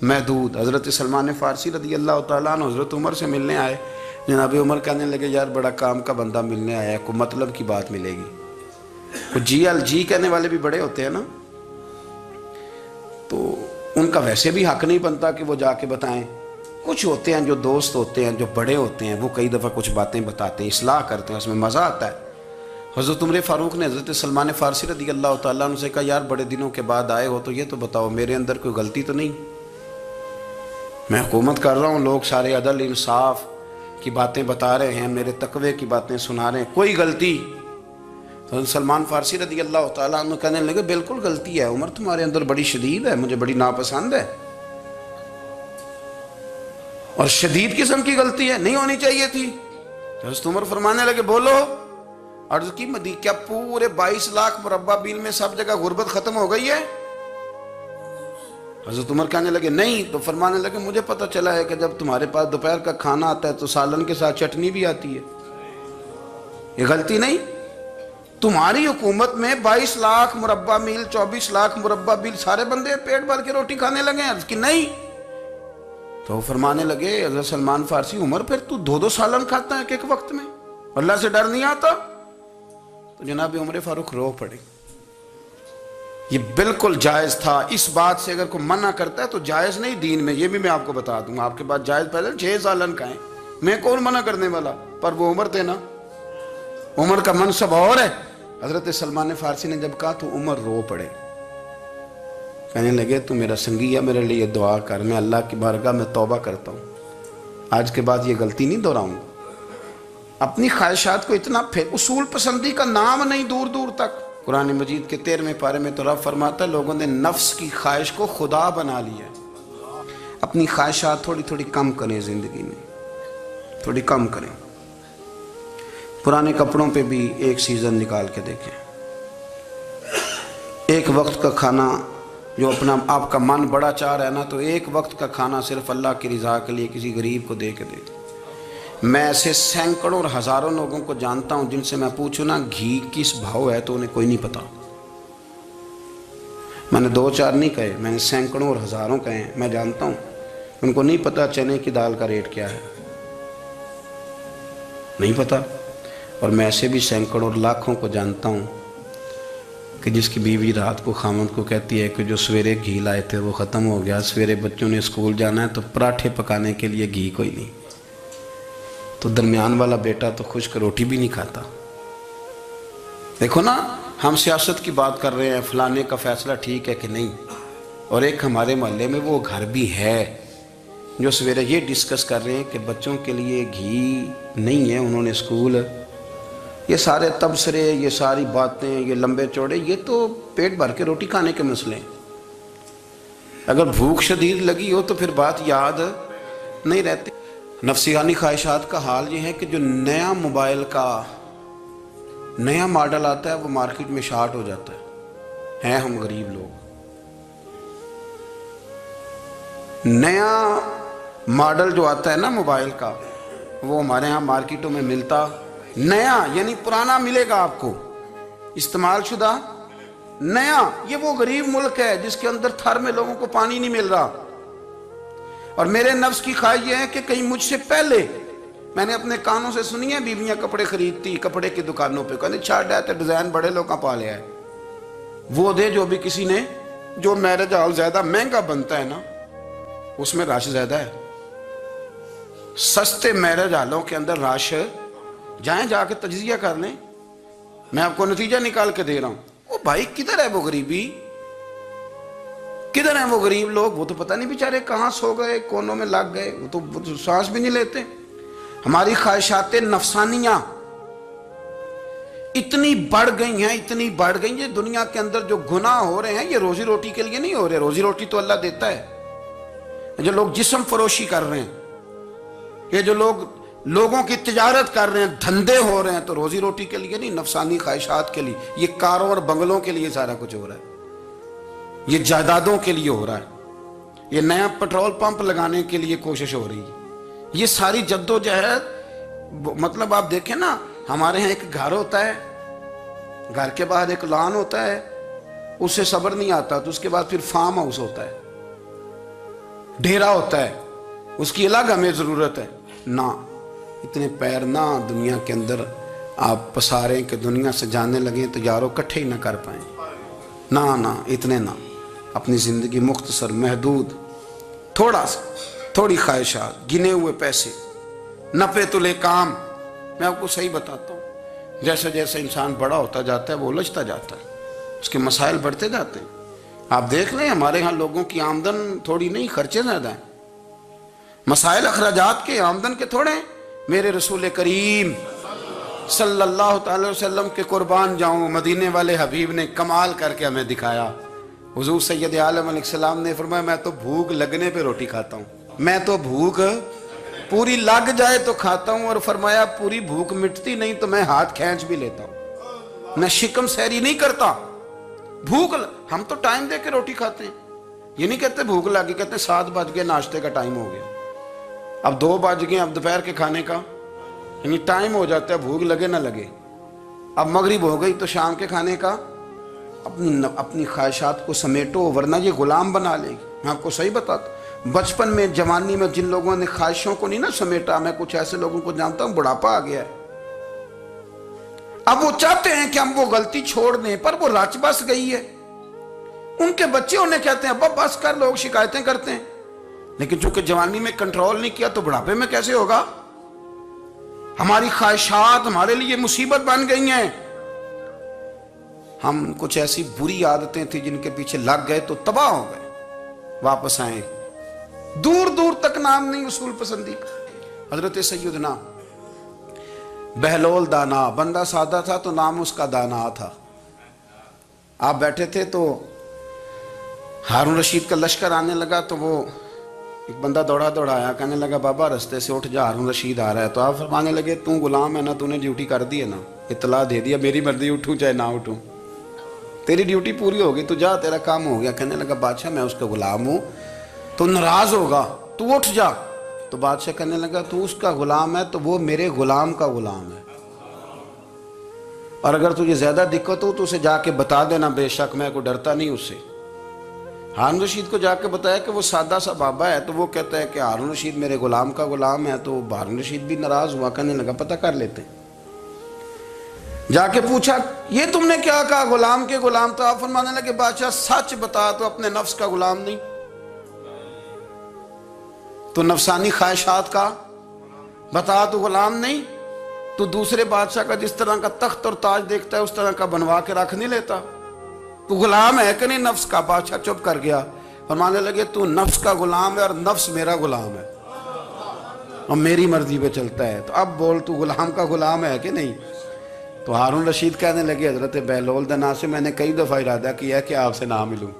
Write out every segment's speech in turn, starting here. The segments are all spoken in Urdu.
محدود۔ حضرت سلمان فارسی رضی اللہ تعالیٰ عنہ حضرت عمر سے ملنے آئے، جناب عمر کہنے لگے یار بڑا کام کا بندہ ملنے آیا ہے، کوئی مطلب کی بات ملے گی۔ کچھ جی کہنے والے بھی بڑے ہوتے ہیں نا، تو ان کا ویسے بھی حق نہیں بنتا کہ وہ جا کے بتائیں۔ کچھ ہوتے ہیں جو دوست ہوتے ہیں، جو بڑے ہوتے ہیں، وہ کئی دفعہ کچھ باتیں بتاتے ہیں، اصلاح کرتے ہیں، اس میں مزہ آتا ہے۔ حضرت عمر فاروق نے حضرت سلمان فارسی رضی اللہ تعالیٰ عنہ سے کہا یار بڑے دنوں کے بعد آئے ہو تو یہ تو بتاؤ میرے اندر کوئی غلطی تو نہیں؟ میں حکومت کر رہا ہوں، لوگ سارے عدل انصاف کی باتیں بتا رہے ہیں، میرے تقوی کی باتیں سنا رہے ہیں، کوئی غلطی؟ حضرت سلمان فارسی رضی اللہ تعالیٰ عنہ کہنے لگے بالکل غلطی ہے عمر، تمہارے اندر بڑی شدید ہے، مجھے بڑی ناپسند ہے، اور شدید قسم کی غلطی ہے، نہیں ہونی چاہیے تھی۔ حضرت عمر فرمانے لگے بولو۔ عرض کی کیا پورے 22 لاکھ مربع میل میں سب جگہ غربت ختم ہو گئی ہے؟ حضرت عمر کہنے لگے نہیں، تو فرمانے لگے مجھے پتہ چلا ہے کہ جب تمہارے پاس دوپہر کا کھانا آتا ہے تو سالن کے ساتھ چٹنی بھی آتی ہے، یہ غلطی نہیں؟ تمہاری حکومت میں 22 لاکھ مربع میل 24 لاکھ مربع میل سارے بندے پیٹ بھر کے روٹی کھانے لگے ہیں؟ عرض کی نہیں۔ تو فرمانے لگے حضرت سلمان فارسی عمر پھر تو 2 سالن کھاتا ہے ایک وقت میں، اللہ سے ڈر نہیں آتا؟ تو جناب عمر فاروق رو پڑے۔ یہ بالکل جائز تھا، اس بات سے اگر کوئی منع کرتا ہے تو جائز نہیں دین میں، یہ بھی میں آپ کو بتا دوں گا، آپ کے پاس جائز پیدل 6 سالن کھائیں، میں کون منع کرنے والا؟ پر وہ عمر تھے نا، عمر کا منصب اور ہے۔ حضرت سلمان فارسی نے جب کہا تو عمر رو پڑے، کہنے لگے تو میرا سنگی ہے، میرے لیے دعا کر، میں اللہ کی بارگاہ میں توبہ کرتا ہوں، آج کے بعد یہ غلطی نہیں دہراؤں گا۔ اپنی خواہشات کو اتنا اصول پسندی کا نام نہیں دور دور تک۔ قرآن مجید کے 13ویں پارے میں تو رب فرماتا ہے لوگوں نے نفس کی خواہش کو خدا بنا لیا۔ اپنی خواہشات تھوڑی تھوڑی کم کریں، زندگی میں تھوڑی کم کریں۔ پرانے کپڑوں پہ بھی ایک سیزن نکال کے دیکھیں، ایک وقت کا کھانا جو اپنا آپ کا من بڑا چاہ رہا ہے نا، تو ایک وقت کا کھانا صرف اللہ کی رضا کے لیے کسی غریب کو دے کے دے۔ میں ایسے سینکڑوں اور ہزاروں لوگوں کو جانتا ہوں جن سے میں پوچھوں نا گھی کس بھاؤ ہے تو انہیں کوئی نہیں پتا۔ میں نے 2-4 نہیں کہے، میں نے سینکڑوں اور ہزاروں کہے ہیں، میں جانتا ہوں ان کو نہیں پتا چنے کی دال کا ریٹ کیا ہے، نہیں پتا۔ اور میں ایسے بھی سینکڑوں اور لاکھوں کو جانتا ہوں کہ جس کی بیوی رات کو خامند کو کہتی ہے کہ جو سویرے گھی لائے تھے وہ ختم ہو گیا، سویرے بچوں نے اسکول جانا ہے تو پراٹھے پکانے کے لیے گھی کوئی نہیں، تو درمیان والا بیٹا تو خشک روٹی بھی نہیں کھاتا۔ دیکھو نا، ہم سیاست کی بات کر رہے ہیں، فلانے کا فیصلہ ٹھیک ہے کہ نہیں، اور ایک ہمارے محلے میں وہ گھر بھی ہے جو سویرے یہ ڈسکس کر رہے ہیں کہ بچوں کے لیے گھی نہیں ہے، انہوں نے اسکول، یہ سارے تبصرے، یہ ساری باتیں، یہ لمبے چوڑے، یہ تو پیٹ بھر کے روٹی کھانے کے مسئلے ہیں۔ اگر بھوک شدید لگی ہو تو پھر بات یاد نہیں رہتی۔ نفسیانی خواہشات کا حال یہ ہے کہ جو نیا موبائل کا نیا ماڈل آتا ہے وہ مارکیٹ میں شارٹ ہو جاتا ہے، ہیں ہم غریب لوگ۔ نیا ماڈل جو آتا ہے نا موبائل کا، وہ ہمارے ہاں مارکیٹوں میں ملتا نیا، یعنی پرانا ملے گا آپ کو، استعمال شدہ نیا۔ یہ وہ غریب ملک ہے جس کے اندر تھر میں لوگوں کو پانی نہیں مل رہا۔ اور میرے نفس کی خواہش یہ ہے کہ کہیں مجھ سے پہلے، میں نے اپنے کانوں سے سنی ہے بیویاں کپڑے خریدتی کپڑے کی دکانوں پہ، کہنے چھاڑ ہے تو ڈیزائن بڑے لوگ کا پا لیا ہے، وہ دے جو بھی کسی نے، جو میرج ہال زیادہ مہنگا بنتا ہے نا اس میں رش زیادہ ہے۔ سستے میرج ہالوں کے اندر رش، جائیں جا کے تجزیہ کر لیں، میں آپ کو نتیجہ نکال کے دے رہا ہوں۔ وہ بھائی کدھر ہے وہ غریبی، کدھر ہیں وہ غریب لوگ؟ وہ تو پتہ نہیں بیچارے کہاں سو گئے، کونوں میں لگ گئے، وہ تو سانس بھی نہیں لیتے۔ ہماری خواہشات نفسانیہ اتنی بڑھ گئی ہیں، اتنی بڑھ گئی ہیں، دنیا کے اندر جو گناہ ہو رہے ہیں یہ روزی روٹی کے لیے نہیں ہو رہے، روزی روٹی تو اللہ دیتا ہے۔ جو لوگ جسم فروشی کر رہے ہیں، یہ جو لوگ لوگوں کی تجارت کر رہے ہیں، دھندے ہو رہے ہیں، تو روزی روٹی کے لیے نہیں، نفسانی خواہشات کے لیے۔ یہ کاروں اور بنگلوں کے لیے سارا کچھ ہو رہا ہے، یہ جائیدادوں کے لیے ہو رہا ہے، یہ نیا پیٹرول پمپ لگانے کے لیے کوشش ہو رہی ہے۔ یہ ساری جد و جہد، مطلب آپ دیکھیں نا، ہمارے ہاں ایک گھر ہوتا ہے، گھر کے باہر ایک لان ہوتا ہے، اس سے صبر نہیں آتا تو اس کے بعد پھر فارم ہاؤس ہوتا ہے، ڈھیرا ہوتا ہے، اس کی الگ ہمیں ضرورت ہے. نہ اتنے پیر نہ دنیا کے اندر آپ پساریں کہ دنیا سے جانے لگیں تو یارو کٹھے ہی نہ کر پائیں. نہ اتنے نہ. اپنی زندگی مختصر، محدود، تھوڑا سا، تھوڑی خواہشات، گنے ہوئے پیسے، نپے تلے کام. میں آپ کو صحیح بتاتا ہوں، جیسے جیسے انسان بڑا ہوتا جاتا ہے وہ الجھتا جاتا ہے، اس کے مسائل بڑھتے جاتے ہیں. آپ دیکھ لیں ہمارے ہاں لوگوں کی آمدن تھوڑی نہیں، خرچے زیادہ ہیں. مسائل اخراجات کے، آمدن کے تھوڑے ہیں. میرے رسول کریم صلی اللہ تعالی وسلم کے قربان جاؤں، مدینے والے حبیب نے کمال کر کے ہمیں دکھایا. حضور سید عالم علیہ السلام نے فرمایا میں تو بھوک لگنے پہ روٹی کھاتا ہوں، میں تو بھوک پوری لگ جائے تو کھاتا ہوں. اور فرمایا پوری بھوک مٹتی نہیں تو میں ہاتھ کھینچ بھی لیتا ہوں، میں شکم سیری نہیں کرتا. بھوک ہم تو ٹائم دے کے روٹی کھاتے ہیں. یہ نہیں کہتے بھوک لگی، کہتے ہیں 7 بج گئے، ناشتے کا ٹائم ہو گیا، اب 2 بج گئے، اب دوپہر کے کھانے کا یعنی ٹائم ہو جاتا ہے، بھوک لگے نہ لگے. اب مغرب ہو گئی تو شام کے کھانے کا. اپنی خواہشات کو سمیٹو ورنہ یہ غلام بنا لے گی. میں آپ کو صحیح بتاتا ہوں، بچپن میں جوانی میں جن لوگوں نے خواہشوں کو نہیں نہ سمیٹا، میں کچھ ایسے لوگوں کو جانتا ہوں بڑھاپا آ گیا ہے. اب وہ چاہتے ہیں کہ ہم وہ غلطی چھوڑ دیں پر وہ رچ بس گئی ہے. ان کے بچے انہیں کہتے ہیں ابا بس کر، لوگ شکایتیں کرتے ہیں. لیکن چونکہ جوانی میں کنٹرول نہیں کیا تو بڑھاپے میں کیسے ہوگا؟ ہماری خواہشات ہمارے لیے مصیبت بن گئی ہیں. ہم کچھ ایسی بری عادتیں تھیں جن کے پیچھے لگ گئے تو تباہ ہو گئے. واپس آئیں، دور دور تک نام نہیں اصول پسندی. حضرت سیدنا بہلول دانا، بندہ سادہ تھا تو نام اس کا دانا تھا. آپ بیٹھے تھے تو ہارون رشید کا لشکر آنے لگا تو وہ ایک بندہ دوڑا آیا، کہنے لگا بابا رستے سے اٹھ جا، ہارون رشید آ رہا ہے. تو آپ فرمانے لگے تو غلام ہے نا، تو نے ڈیوٹی کر دی ہے نا، اطلاع دے دیا، میری مرضی اٹھوں چاہے نہ اٹھوں، تیری ڈیوٹی پوری ہوگی، تو جا، تیرا کام ہو گیا. کہنے لگا بادشاہ میں اس کا غلام ہوں، تو ناراض ہوگا، تو اٹھ جا. تو بادشاہ کہنے لگا تو اس کا غلام ہے تو وہ میرے غلام کا غلام ہے، اور اگر تجھے زیادہ دقت ہو تو اسے جا کے بتا دینا، بے شک میں کوئی ڈرتا نہیں اس سے. ہارون رشید کو جا کے بتایا کہ وہ سادہ سا بابا ہے، تو وہ کہتا ہے کہ ہارون رشید میرے غلام کا غلام ہے. تو ہارون رشید بھی ناراض ہوا، کہنے لگا پتہ کر لیتے. جا کے پوچھا یہ تم نے کیا کہا، غلام کے غلام؟ تو آپ فرمانے لگے بادشاہ سچ بتا تو اپنے نفس کا غلام نہیں تو نفسانی خواہشات کا بتا تو غلام نہیں، تو دوسرے بادشاہ کا جس طرح کا تخت اور تاج دیکھتا ہے اس طرح کا بنوا کے رکھ نہیں لیتا، تو غلام ہے کہ نہیں نفس کا؟ بادشاہ چپ کر گیا. فرمانے لگے تو نفس کا غلام ہے اور نفس میرا غلام ہے اور میری مرضی پہ چلتا ہے، تو اب بول تو غلام کا غلام ہے کہ نہیں؟ تو ہارون رشید کہنے لگے حضرت بہلول دنا سے میں نے کئی دفعہ ارادہ کیا ہے کہ آپ سے نہ ملوں،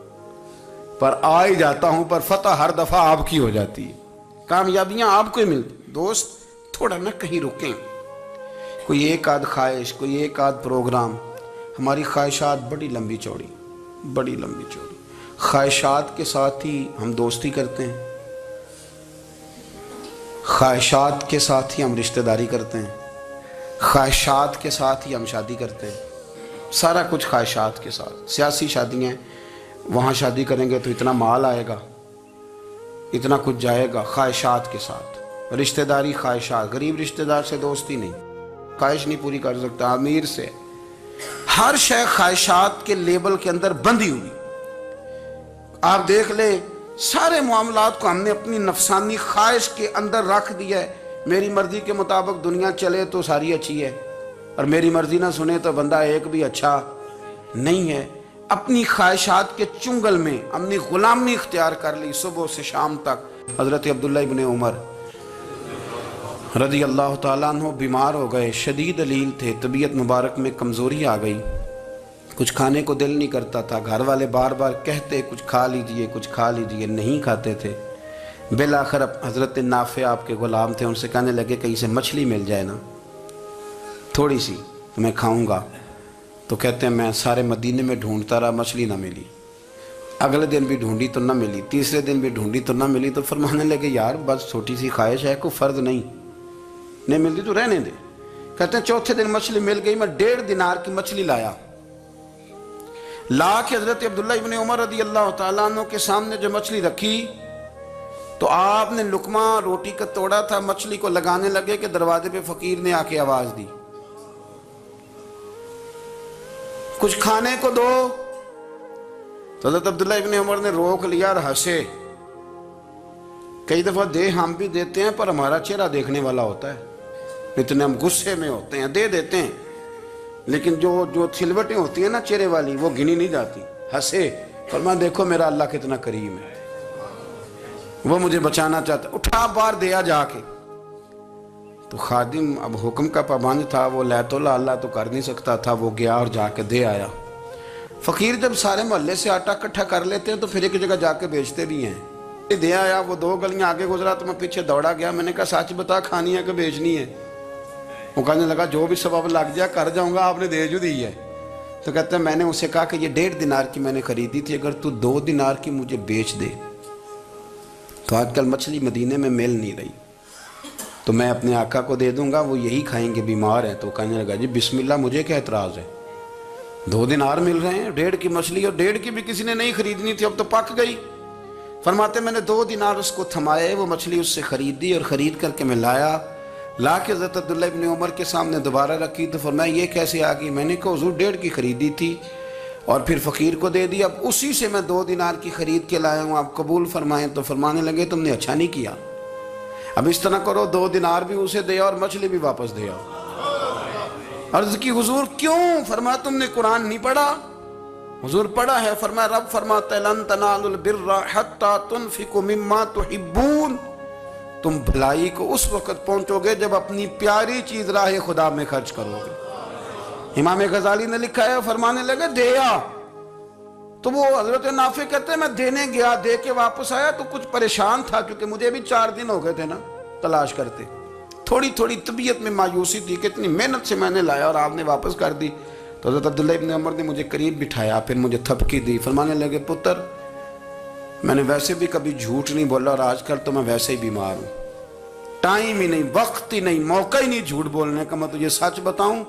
پر آ ہی جاتا ہوں، پر فتح ہر دفعہ آپ کی ہو جاتی ہے، کامیابیاں آپ کو ہی ملتی. دوست تھوڑا نہ کہیں رکیں، کوئی ایک آدھ خواہش، کوئی ایک آدھ پروگرام. ہماری خواہشات بڑی لمبی چوڑی، بڑی لمبی چوڑی. خواہشات کے ساتھ ہی ہم دوستی کرتے ہیں، خواہشات کے ساتھ ہی ہم رشتہ داری کرتے ہیں، خواہشات کے ساتھ ہی ہم شادی کرتے ہیں. سارا کچھ خواہشات کے ساتھ. سیاسی شادیاں، وہاں شادی کریں گے تو اتنا مال آئے گا، اتنا کچھ جائے گا، خواہشات کے ساتھ. رشتہ داری خواہشات. غریب رشتہ دار سے دوستی نہیں، خواہش نہیں پوری کر سکتا. امیر سے ہر شے خواہشات کے لیبل کے اندر بندھی ہوئی. آپ دیکھ لے سارے معاملات کو ہم نے اپنی نفسانی خواہش کے اندر رکھ دیا ہے. میری مرضی کے مطابق دنیا چلے تو ساری اچھی ہے، اور میری مرضی نہ سنے تو بندہ ایک بھی اچھا نہیں ہے. اپنی خواہشات کے چنگل میں ہم نے غلامی اختیار کر لی صبح سے شام تک. حضرت عبداللہ ابن عمر رضی اللہ تعالیٰ عنہ بیمار ہو گئے، شدید علیل تھے، طبیعت مبارک میں کمزوری آ گئی، کچھ کھانے کو دل نہیں کرتا تھا. گھر والے بار بار کہتے کچھ کھا لیجئے، کچھ کھا لیجئے، نہیں کھاتے تھے. بالآخر حضرت نافع آپ کے غلام تھے، ان سے کہنے لگے کہیں سے مچھلی مل جائے نا تھوڑی سی تو میں کھاؤں گا. تو کہتے ہیں میں سارے مدینے میں ڈھونڈتا رہا، مچھلی نہ ملی. اگلے دن بھی ڈھونڈی تو نہ ملی، تیسرے دن بھی ڈھونڈی تو نہ ملی. تو فرمانے لگے یار بس چھوٹی سی خواہش ہے، کوئی فرض نہیں ملتی تو رہنے دے. کہتے ہیں چوتھے دن مچھلی مل گئی، میں 1.5 دینار کی مچھلی لا کے حضرت عبداللہ ابن عمر رضی اللہ تعالیٰ عنہ کے سامنے جو مچھلی رکھی تو آپ نے لقمہ روٹی کا توڑا تھا، مچھلی کو لگانے لگے کہ دروازے پہ فقیر نے آ کے آواز دی، کچھ کھانے کو دو۔ تو حضرت عبداللہ ابن عمر نے روک لیا اور ہنسے۔ کئی دفعہ دے ہم بھی دیتے ہیں پر ہمارا چہرہ دیکھنے والا ہوتا ہے، اتنے ہم غصے میں ہوتے ہیں، دے دیتے ہیں، لیکن جو چھلوٹیں ہوتی ہیں نا چہرے والی وہ گنی نہیں جاتی۔ ہنسے، فرمایا دیکھو میرا اللہ کتنا کریم ہے، وہ مجھے بچانا چاہتا ہے، اٹھا بار دیا جا کے۔ تو خادم اب حکم کا پابند تھا، وہ لیت اللہ تو کر نہیں سکتا تھا، وہ گیا اور جا کے دے آیا۔ فقیر جب سارے محلے سے آٹا اکٹھا کر لیتے ہیں تو پھر ایک جگہ جا کے بیچتے بھی ہیں۔ دے آیا، وہ 2 گلیاں آگے گزرا تو میں پیچھے دوڑا گیا، میں نے کہا سچ بتا کھانی ہے کہ بیچنی ہے؟ وہ کہنے لگا جو بھی سبب لگ جائے کر جاؤں گا، آپ نے دے جو دی ہے۔ تو کہتے ہیں میں نے اسے کہا کہ یہ 1.5 دینار کی میں نے خریدی تھی، اگر تو 2 دینار کی مجھے بیچ دے تو آج کل مچھلی مدینے میں مل نہیں رہی، تو میں اپنے آقا کو دے دوں گا، وہ یہی کھائیں گے، بیمار ہیں۔ تو کہنے لگا جی بسم اللہ، مجھے کیا اعتراض ہے، 2 دینار مل رہے ہیں، 1.5 کی مچھلی، اور 1.5 کی بھی کسی نے نہیں خریدنی تھی، اب تو پک گئی۔ فرماتے میں نے 2 دینار اس کو تھمائے، وہ مچھلی اس سے خریدی، اور خرید کر کے میں لا کے حضرت عبداللہ ابن عمر کے سامنے دوبارہ رکھی۔ تو فرمایا یہ کیسے آ گئی؟ میں نے کہا حضور 1.5 کی خریدی تھی اور پھر فقیر کو دے دی، اب اسی سے میں 2 دینار کی خرید کے لایا ہوں، آپ قبول فرمائیں۔ تو فرمانے لگے تم نے اچھا نہیں کیا، اب اس طرح کرو 2 دینار بھی اسے دیا اور مچھلی بھی واپس دیا۔ عرض کی حضور کیوں؟ فرمایا تم نے قرآن نہیں پڑھا؟ حضور پڑھا ہے۔ فرمایا رب فرماتا ہے لن تنالوا البر حتی تنفقوا مما تحبون، تم بھلائی کو اس وقت پہنچو گے جب اپنی پیاری چیز راہ خدا میں خرچ کرو گے۔ امام غزالی نے لکھا ہے، فرمانے لگے دیا، تو وہ حضرت نافع کہتے ہیں میں دینے گیا، دے کے واپس آیا تو کچھ پریشان تھا، کیونکہ مجھے بھی 4 دن ہو گئے تھے نا تلاش کرتے، تھوڑی طبیعت میں مایوسی تھی کہ اتنی محنت سے میں نے لایا اور آپ نے واپس کر دی۔ تو حضرت عبداللہ ابن عمر نے مجھے قریب بٹھایا، پھر مجھے تھپکی دی، فرمانے لگے پتر میں نے ویسے بھی کبھی جھوٹ نہیں بولا، اور آج کل تو میں ویسے ہی بیمار ہوں، ٹائم ہی نہیں، وقت ہی نہیں، موقع ہی نہیں جھوٹ بولنے کا۔ میں تجھے سچ بتاؤں،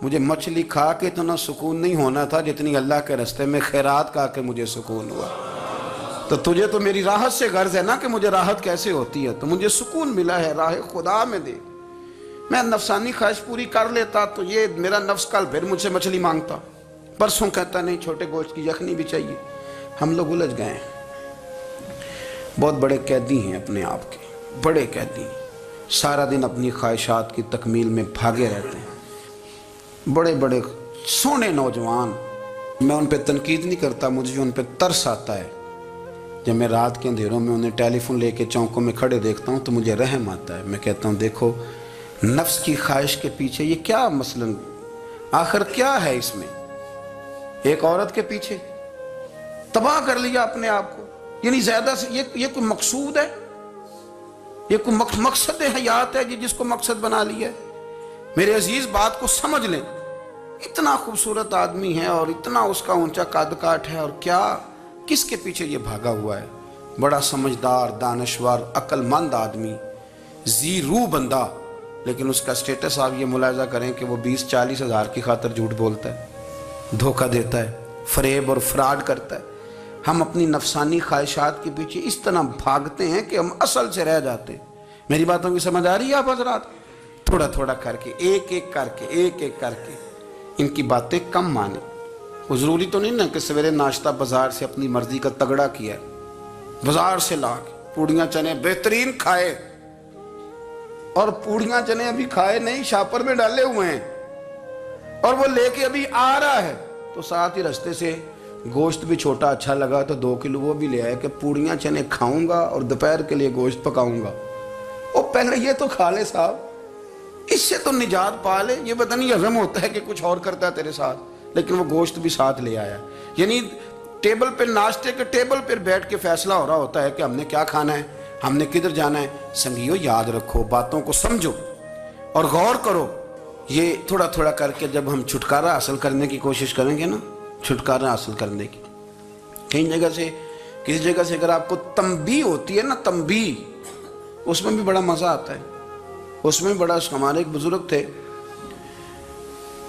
مجھے مچھلی کھا کے اتنا سکون نہیں ہونا تھا جتنی اللہ کے راستے میں خیرات کھا کے مجھے سکون ہوا۔ تو تجھے تو میری راحت سے غرض ہے نا کہ مجھے راحت کیسے ہوتی ہے، تو مجھے سکون ملا ہے راہ خدا میں دے، میں نفسانی خواہش پوری کر لیتا تو یہ میرا نفس کل پھر مجھ سے مچھلی مانگتا، پرسوں کہتا نہیں چھوٹے گوشت کی یخنی بھی چاہیے۔ ہم لوگ الجھ گئے ہیں، بہت بڑے قیدی ہیں اپنے آپ کے، بڑے قیدی ہیں، سارا دن اپنی خواہشات کی تکمیل میں بھاگے رہتے ہیں، بڑے بڑے سونے نوجوان۔ میں ان پہ تنقید نہیں کرتا، مجھے ان پہ ترس آتا ہے، جب میں رات کے اندھیروں میں انہیں ٹیلی فون لے کے چوکوں میں کھڑے دیکھتا ہوں تو مجھے رحم آتا ہے۔ میں کہتا ہوں دیکھو نفس کی خواہش کے پیچھے یہ کیا مثلاً آخر کیا ہے اس میں؟ ایک عورت کے پیچھے تباہ کر لیا اپنے آپ کو، یعنی زیادہ سے یہ کوئی مقصود ہے؟ یہ کوئی مقصد حیات ہے جس کو مقصد بنا لیا ہے؟ میرے عزیز بات کو سمجھ لیں، اتنا خوبصورت آدمی ہے اور اتنا اس کا اونچا قد کاٹ ہے، اور کیا کس کے پیچھے یہ بھاگا ہوا ہے؟ بڑا سمجھدار، دانشور، عقل مند آدمی، ذی روح بندہ، لیکن اس کا سٹیٹس آپ یہ ملاحظہ کریں کہ وہ 20-40 ہزار کی خاطر جھوٹ بولتا ہے، دھوکہ دیتا ہے، فریب اور فراڈ کرتا ہے۔ ہم اپنی نفسانی خواہشات کے پیچھے اس طرح بھاگتے ہیں کہ ہم اصل سے رہ جاتے ہیں۔ میری باتوں کی سمجھ آ رہی ہے آپ حضرات؟ تھوڑا تھوڑا کر کے، ایک ایک کر کے ان کی باتیں کم مانیں۔ وہ ضروری تو نہیں نا کہ سویرے ناشتہ بازار سے اپنی مرضی کا تگڑا کیا ہے، بازار سے لا کے پوڑیاں چنے بہترین کھائے، اور پوڑیاں چنے ابھی کھائے نہیں، شاپر میں ڈالے ہوئے ہیں، اور وہ لے کے ابھی آ رہا ہے، تو ساتھ ہی رستے سے گوشت بھی چھوٹا اچھا لگا تو 2 کلو وہ بھی لے آئے کہ پوڑیاں چنے کھاؤں گا اور دوپہر کے لیے گوشت پکاؤں گا۔ وہ پہلے یہ تو کھا لے صاحب، اس سے تو نجات پا لے۔ یہ پتہ نہیں ہضم ہوتا ہے کہ کچھ اور کرتا ہے تیرے ساتھ، لیکن وہ گوشت بھی ساتھ لے آیا۔ یعنی ٹیبل پہ، ناشتے کے ٹیبل پر بیٹھ کے فیصلہ ہو رہا ہوتا ہے کہ ہم نے کیا کھانا ہے، ہم نے کدھر جانا ہے۔ سنگیو یاد رکھو، باتوں کو سمجھو اور غور کرو۔ یہ تھوڑا تھوڑا کر کے جب ہم چھٹکارا حاصل کرنے کی کوشش کریں گے نا، چھٹکارا حاصل کرنے کی، کہیں جگہ سے، کسی جگہ سے اگر آپ کو تنبیہ ہوتی ہے نا، تنبیہ، اس میں بھی بڑا مزہ آتا ہے، اس میں بڑا۔ ہمارے ایک بزرگ تھے،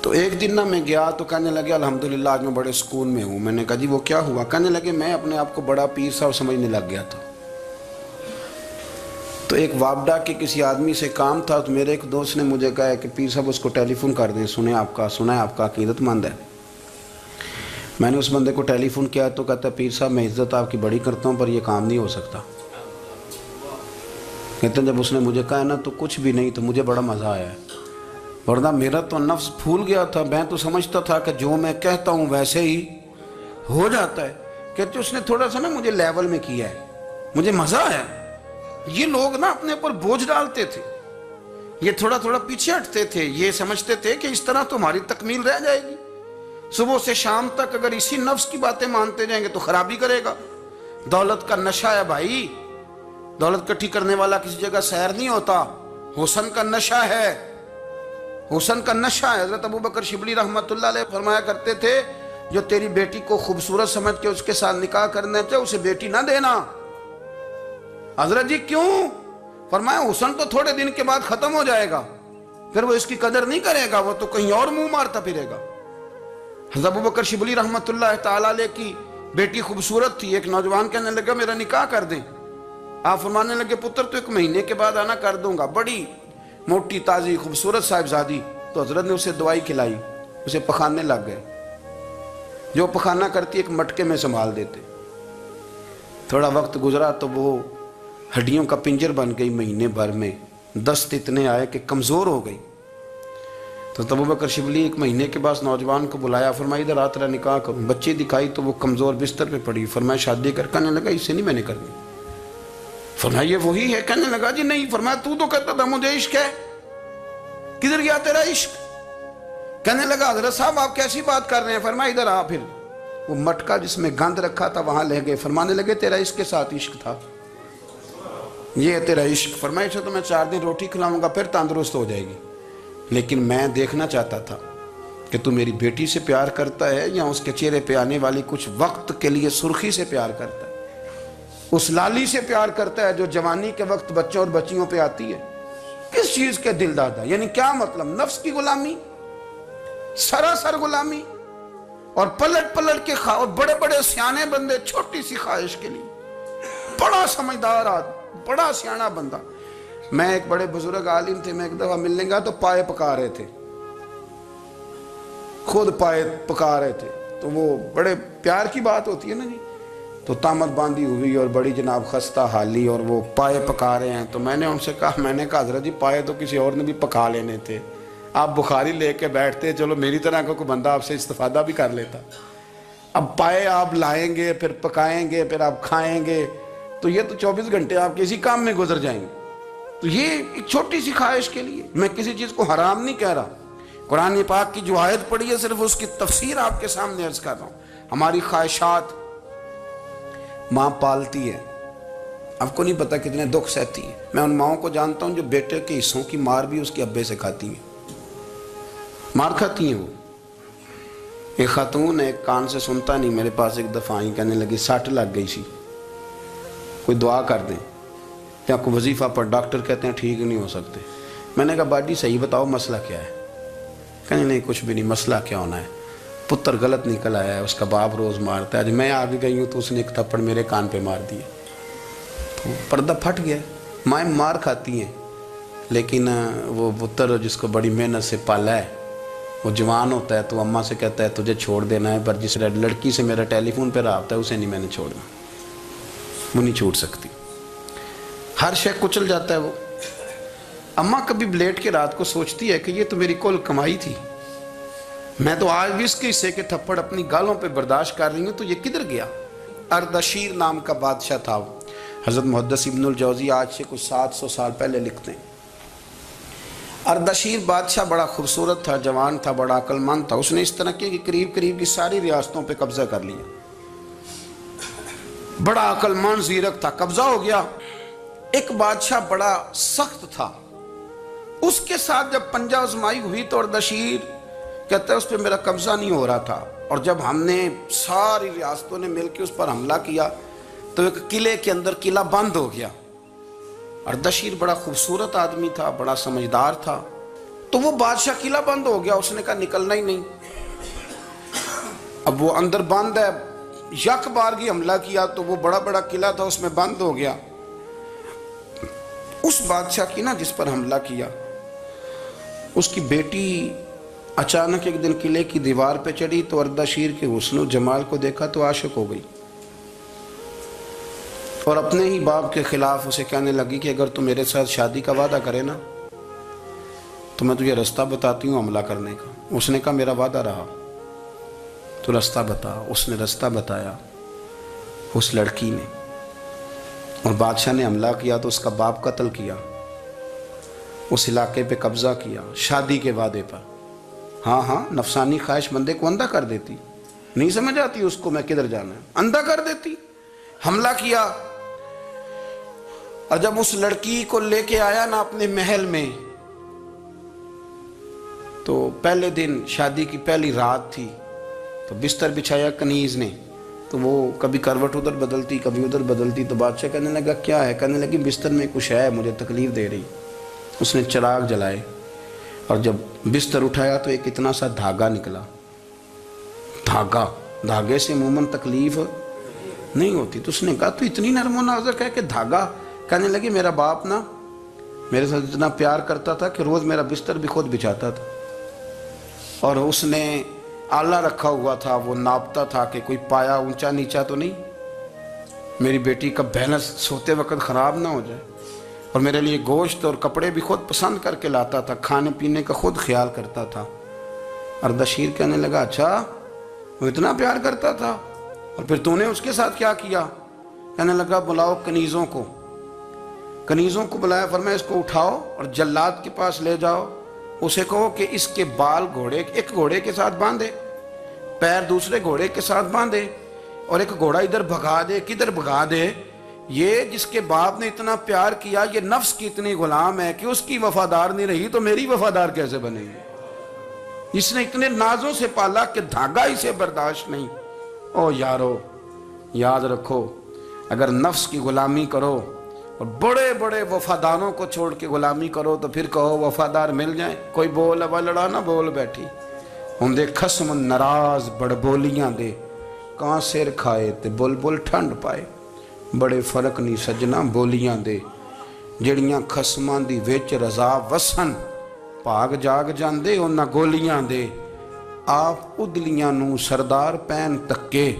تو ایک دن میں گیا تو کہنے لگے الحمدللہ آج میں بڑے سکون میں ہوں۔ میں نے کہا جی وہ کیا ہوا؟ کہنے لگے میں اپنے آپ کو بڑا پیر صاحب سمجھنے لگ گیا تھا، تو ایک وابڈا کے کسی آدمی سے کام تھا، تو میرے ایک دوست نے مجھے کہا کہ پیر صاحب اس کو ٹیلی فون کر دیں، سنا ہے آپ کا عقیدت مند ہے۔ میں نے اس بندے کو ٹیلی فون کیا تو کہتا ہے پیر صاحب میں عزت آپ کی بڑی کرتا ہوں پر یہ کام نہیں ہو سکتا۔ کہتے ہیں جب اس نے مجھے کہا نا تو کچھ بھی نہیں، تو مجھے بڑا مزہ آیا ہے، ورنہ میرا تو نفس پھول گیا تھا، میں تو سمجھتا تھا کہ جو میں کہتا ہوں ویسے ہی ہو جاتا ہے۔ کہتے اس نے تھوڑا سا نا مجھے لیول میں کیا ہے، مجھے مزہ آیا۔ یہ لوگ نا اپنے اوپر بوجھ ڈالتے تھے، یہ تھوڑا تھوڑا پیچھے ہٹتے تھے، یہ سمجھتے تھے کہ اس طرح تمہاری تکمیل رہ جائے گی، صبح سے شام تک اگر اسی نفس کی باتیں مانتے جائیں گے تو خرابی کرے گا۔ دولت کا نشہ ہے بھائی، دولت کٹھی کرنے والا کسی جگہ سیر نہیں ہوتا، حسن کا نشہ ہے، حسن کا نشہ ہے۔ حضرت ابوبکر شبلی رحمۃ اللہ علیہ فرمایا کرتے تھے جو تیری بیٹی کو خوبصورت سمجھ کے اس کے ساتھ نکاح کرنا چاہے اسے بیٹی نہ دینا۔ حضرت جی کیوں؟ فرمایا حسن تو تھوڑے دن کے بعد ختم ہو جائے گا، پھر وہ اس کی قدر نہیں کرے گا، وہ تو کہیں اور منہ مارتا پھرے گا۔ حضرت ابوبکر شبلی رحمۃ اللہ تعالیٰ علیہ کی بیٹی خوبصورت تھی، ایک نوجوان کہنے لگا میرا نکاح کر دیں۔ آپ فرمانے لگے پتر تو 1 مہینے کے بعد آنا، کر دوں گا، بڑی موٹی تازی خوبصورت صاحبزادی۔ تو حضرت نے اسے دوائی کھلائی، اسے پخانے لگ گئے، جو پخانہ کرتی ایک مٹکے میں سنبھال دیتے۔ تھوڑا وقت گزرا تو وہ ہڈیوں کا پنجر بن گئی، مہینے بھر میں دست اتنے آئے کہ کمزور ہو گئی۔ تو ابوبکر شبلی 1 مہینے کے بعد نوجوان کو بلایا، فرمایا ادھر آ تیرا نکاح کروں۔ بچی دکھائی تو وہ کمزور بستر پہ پڑی، فرمایا شادی کر، کہنے لگا اس سے نہیں میں نے کرنی۔ فرمایا یہ وہی ہے؟ کہنے لگا جی نہیں۔ فرمایا تو کہتا تھا مجھے عشق ہے، کدھر گیا تیرا عشق؟ کہنے لگا حضرت صاحب آپ کیسی بات کر رہے ہیں؟ فرمایا ادھر آ۔ پھر وہ مٹکا جس میں گند رکھا تھا وہاں لے گئے، فرمانے لگے تیرا اس کے ساتھ عشق تھا، یہ ہے تیرا عشق۔ فرمایا اسے تو میں 4 دن روٹی کھلاؤں گا پھر تندرست ہو جائے گی، لیکن میں دیکھنا چاہتا تھا کہ تو میری بیٹی سے پیار کرتا ہے یا اس کے چہرے پہ آنے والی کچھ وقت کے لیے سرخی سے پیار کرتا ہے، اس لالی سے پیار کرتا ہے جو جوانی کے وقت بچوں اور بچیوں پہ آتی ہے۔ کس چیز کے دل دادا؟ یعنی کیا مطلب؟ نفس کی غلامی، سراسر غلامی، اور پلٹ پلٹ کے اور بڑے بڑے سیانے بندے چھوٹی سی خواہش کے لیے، بڑا سمجھدار آدمی، بڑا سیانا بندہ۔ میں ایک بڑے بزرگ عالم تھے، میں ایک دفعہ ملنے گا تو پائے پکا رہے تھے، خود پائے پکا رہے تھے، تو وہ بڑے پیار کی بات ہوتی ہے نا جی، تو تامت باندھی ہوئی اور بڑی جناب خستہ حالی، اور وہ پائے پکا رہے ہیں۔ تو میں نے ان سے کہا، میں نے کہا حضرت جی پائے تو کسی اور نے بھی پکا لینے تھے، آپ بخاری لے کے بیٹھتے، چلو میری طرح کا کوئی بندہ آپ سے استفادہ بھی کر لیتا۔ اب پائے آپ لائیں گے، پھر پکائیں گے، پھر آپ کھائیں گے، تو یہ تو 24 گھنٹے آپ کسی کام میں گزر جائیں گے۔ تو یہ ایک چھوٹی سی خواہش کے لیے، میں کسی چیز کو حرام نہیں کہہ رہا، قرآن پاک کی جو آیت پڑھی ہے صرف اس کی تفسیر آپ کے سامنے عرض کر رہا ہوں۔ ہماری خواہشات ماں پالتی ہے، آپ کو نہیں پتا کتنے دکھ سہتی ہے۔ میں ان ماؤں کو جانتا ہوں جو بیٹے کے حصوں کی مار بھی اس کے ابے سے کھاتی ہیں، مار کھاتی ہیں وہ۔ ایک خاتون ہے، ایک کان سے سنتا نہیں، میرے پاس ایک دفعہ آئی، کہنے لگی 60 لگ گئی سی، کوئی دعا کر دیں یا کوئی وظیفہ پر، ڈاکٹر کہتے ہیں ٹھیک نہیں ہو سکتے۔ میں نے کہا باجی صحیح بتاؤ مسئلہ کیا ہے؟ کہنے نہیں کچھ بھی نہیں، مسئلہ کیا ہونا ہے، پتر غلط نکل آیا ہے، اس کا باپ روز مارتا ہے، آج میں آگے گئی ہوں تو اس نے ایک تھپڑ میرے کان پہ مار دیا، تو پردہ پھٹ گیا۔ مائیں مار کھاتی ہیں، لیکن وہ پتر جس کو بڑی محنت سے پالا ہے، وہ جوان ہوتا ہے تو اماں سے کہتا ہے تجھے چھوڑ دینا ہے، پر جس لڑکی سے میرا ٹیلی فون پہ رابطہ ہے اسے نہیں میں نے چھوڑنا، وہ نہیں چھوڑ سکتی، ہر شے کچل جاتا ہے وہ۔ اماں کبھی بلیٹ کے رات کو سوچتی ہے کہ یہ تو میری کل کمائی تھی، میں تو آج بھی اس کے حصے کے تھپڑ اپنی گالوں پہ برداشت کر رہی ہوں، تو یہ کدھر گیا؟ اردشیر نام کا بادشاہ تھا، حضرت محدث ابن الجوزی آج سے کچھ 700 سال پہلے لکھتے ہیں۔ اردشیر بادشاہ بڑا خوبصورت تھا، جوان تھا، بڑا عقل مند تھا، اس نے اس طرح کیا کہ قریب قریب کی ساری ریاستوں پہ قبضہ کر لیا، بڑا عقل مند زیرک تھا، قبضہ ہو گیا۔ ایک بادشاہ بڑا سخت تھا، اس کے ساتھ جب پنجہ آزمائی ہوئی تو اردشیر کہتا ہے اس پہ میرا قبضہ نہیں ہو رہا تھا، اور جب ہم نے ساری ریاستوں نے مل کے اس پر حملہ کیا تو ایک قلعے کے اندر قلعہ بند ہو گیا۔ اردشیر بڑا خوبصورت آدمی تھا، بڑا سمجھدار تھا، تو وہ بادشاہ قلعہ بند ہو گیا، اس نے کہا نکلنا ہی نہیں۔ اب وہ اندر بند ہے، یک بارگی حملہ کیا تو وہ بڑا بڑا قلعہ تھا اس میں بند ہو گیا۔ اس بادشاہ کی نا جس پر حملہ کیا، اس کی بیٹی اچانک ایک دن قلعے کی دیوار پہ چڑھی تو اردشیر کے حسن و جمال کو دیکھا تو عاشق ہو گئی، اور اپنے ہی باپ کے خلاف اسے کہنے لگی کہ اگر تو میرے ساتھ شادی کا وعدہ کرے نا تو میں تجھے رستہ بتاتی ہوں حملہ کرنے کا۔ اس نے کہا میرا وعدہ رہا، تو رستہ بتا۔ اس نے رستہ بتایا اس لڑکی نے، اور بادشاہ نے حملہ کیا تو اس کا باپ قتل کیا، اس علاقے پہ قبضہ کیا شادی کے وعدے پر۔ ہاں نفسانی خواہش بندے کو اندھا کر دیتی، نہیں سمجھ آتی اس کو میں کدھر جانا ہے، اندھا کر دیتی۔ حملہ کیا، اور جب اس لڑکی کو لے کے آیا نا اپنے محل میں، تو پہلے دن شادی کی پہلی رات تھی، تو بستر بچھایا کنیز نے، تو وہ کبھی کروٹ ادھر بدلتی کبھی ادھر بدلتی، تو بادشاہ کہنے لگا کیا ہے؟ کہنے لگی بستر میں کچھ ہے، مجھے تکلیف دے رہی۔ اس نے چراغ جلائے اور جب بستر اٹھایا تو ایک اتنا سا دھاگا نکلا۔ دھاگے سے عموماً تکلیف نہیں ہوتی، تو اس نے کہا تو اتنی نرم و نازک ہے کہ دھاگا؟ کہنے لگی میرا باپ نا میرے ساتھ اتنا پیار کرتا تھا کہ روز میرا بستر بھی خود بچھاتا تھا، اور اس نے آلہ رکھا ہوا تھا، وہ ناپتا تھا کہ کوئی پایا اونچا نیچا تو نہیں، میری بیٹی کا بیلنس سوتے وقت خراب نہ ہو جائے، اور میرے لیے گوشت اور کپڑے بھی خود پسند کر کے لاتا تھا، کھانے پینے کا خود خیال کرتا تھا۔ اردشیر کہنے لگا اچھا وہ اتنا پیار کرتا تھا، اور پھر تو نے اس کے ساتھ کیا کیا؟ کہنے لگا بلاؤ کنیزوں کو بلایا، فرمایا اس کو اٹھاؤ اور جلاد کے پاس لے جاؤ، اسے کہو کہ اس کے بال ایک گھوڑے کے ساتھ باندھے، پیر دوسرے گھوڑے کے ساتھ باندھے، اور ایک گھوڑا ادھر بھگا دے، کدھر بھگا دے۔ یہ جس کے باپ نے اتنا پیار کیا، یہ نفس کی اتنی غلام ہے کہ اس کی وفادار نہیں رہی تو میری وفادار کیسے بنے گی؟ اس نے اتنے نازوں سے پالا کہ دھاگا اسے برداشت نہیں۔ او یارو یاد رکھو، اگر نفس کی غلامی کرو اور بڑے بڑے وفاداروں کو چھوڑ کے غلامی کرو تو پھر کہو وفادار مل جائیں، کوئی بول ابا لڑا نہ بول بیٹھی ہوں خسم ناراض بڑ بولیاں دے، کہاں سر کھائے تے بلبل ٹھنڈ پائے، بڑے فرق نہیں سجنا بولیاں دے، جڑیاں خسماں دی وچ رضا وسن، پاگ جاگ جاندے انہاں گولیاں دے، آپ ادلیاں نو سردار پین تکے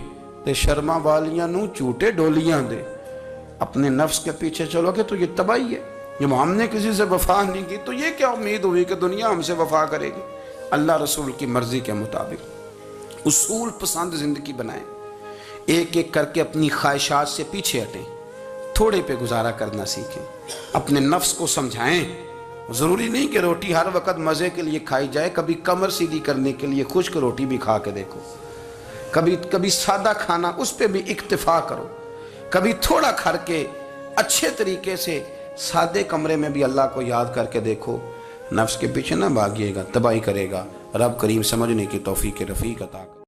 تے شرما والیاں نو چوٹے ڈولیاں دے۔ اپنے نفس کے پیچھے چلو گے تو یہ تباہی ہے۔ جب ہم نے کسی سے وفا نہیں کی تو یہ کیا امید ہوئی کہ دنیا ہم سے وفا کرے گی؟ اللہ رسول کی مرضی کے مطابق اصول پسند زندگی بنائیں، ایک ایک کر کے اپنی خواہشات سے پیچھے ہٹیں، تھوڑے پہ گزارا کرنا سیکھیں، اپنے نفس کو سمجھائیں۔ ضروری نہیں کہ روٹی ہر وقت مزے کے لیے کھائی جائے، کبھی کمر سیدھی کرنے کے لیے خشک روٹی بھی کھا کے دیکھو، کبھی سادہ کھانا اس پہ بھی اکتفا کرو، کبھی تھوڑا کھر کے اچھے طریقے سے سادے کمرے میں بھی اللہ کو یاد کر کے دیکھو۔ نفس کے پیچھے نہ بھاگیے گا، تباہی کرے گا۔ رب کریم سمجھنے کی توفیق رفیق عطا کرے۔